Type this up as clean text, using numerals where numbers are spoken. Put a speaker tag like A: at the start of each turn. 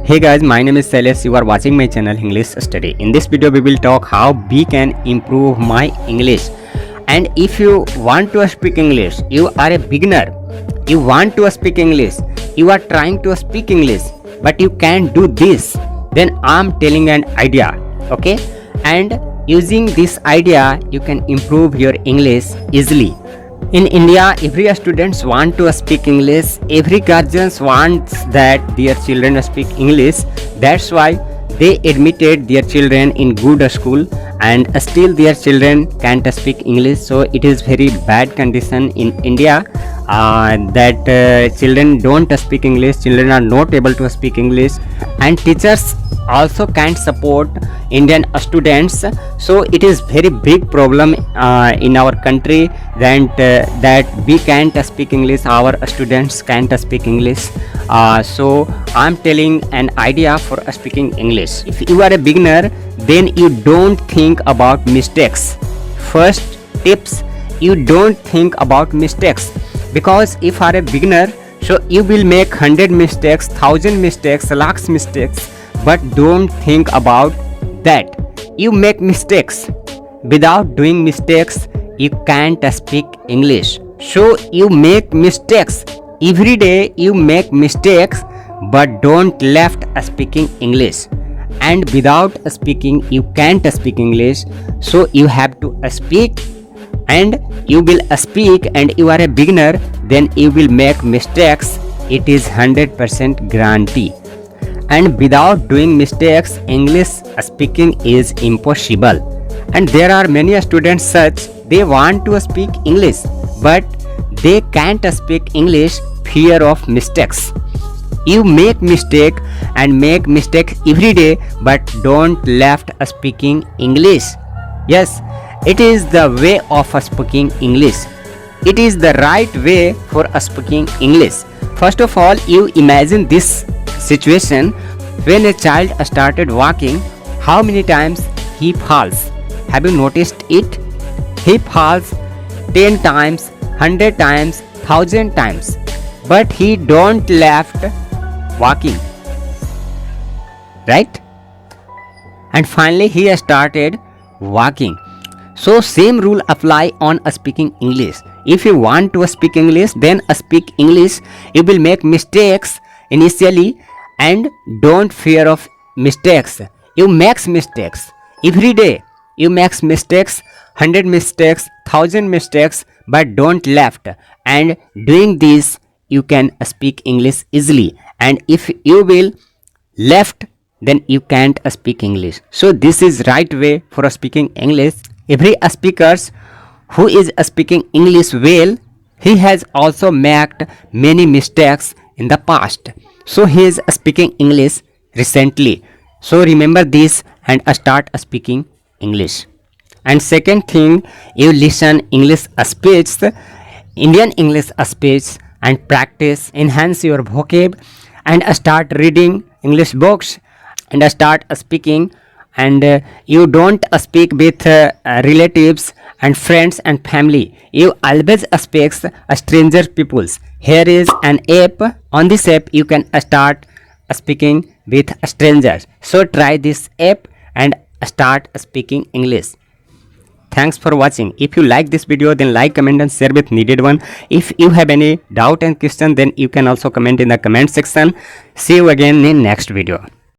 A: Hey guys, my name is Sailesh. You are watching my channel English Study. In this video, we will talk how we can improve my English. And if you want to speak English, you are a beginner. You want to speak English. You are trying to speak English, but you can't do this. Then I'm telling an idea. Okay? And using this idea, you can improve your English easily. In India, every students want to speak English. Every guardians wants that their children speak English. That's why they admitted their children in good school, and still their children can't speak English. So it is very bad condition in India that children don't speak English. Children are not able to speak English, and teachers also can't support Indian students. So it is very big problem in our country that we can't speak English, our students can't speak English. So I'm telling an idea for speaking English. If you are a beginner, then you don't think about mistakes. First tips, you don't think about mistakes, because if you are a beginner, so you will make 100 mistakes, 1000 mistakes, lakhs mistakes, but don't think about that. You make mistakes. Without doing mistakes, you can't speak English. So you make mistakes. Every day you make mistakes, but don't left speaking English. And without speaking, you can't speak English. So you have to speak, and you will speak, and you are a beginner, then you will make mistakes. It is 100% guarantee. And without doing mistakes, English speaking is impossible. And there are many students such, they want to speak English, but they can't speak English, fear of mistakes. You make mistake and make mistakes every day, but don't left speaking English. Yes, it is the way of speaking English. It is the right way for speaking English. First of all, you imagine this situation. When a child started walking, how many times he falls? Have you noticed it? He falls 10 times, 100 times, 1000 times, but he don't left walking, right? And finally he started walking. So same rule apply on speaking English. If you want to speak English, then speak English. You will make mistakes initially, and don't fear of mistakes. You make mistakes every day. You make mistakes, 100 mistakes, 1000 mistakes, but don't left. And doing this, you can speak English easily. And if you will left, then you can't speak English. So this is right way for speaking English. Every speakers who is speaking English well, he has also made many mistakes in the past. So he is speaking English recently. So remember this and start speaking English. And second thing, you listen English speech, Indian English speech, and practice, enhance your vocab, and start reading English books, and start speaking. And you don't speak with relatives and friends and family. You always speak stranger peoples. Here is an app. On this app you can start speaking with strangers. So try this app and start speaking English. Thanks for watching. If you like this video, then like, comment and share with needed one. If you have any doubt and question, then you can also comment in the comment section. See you again in next video.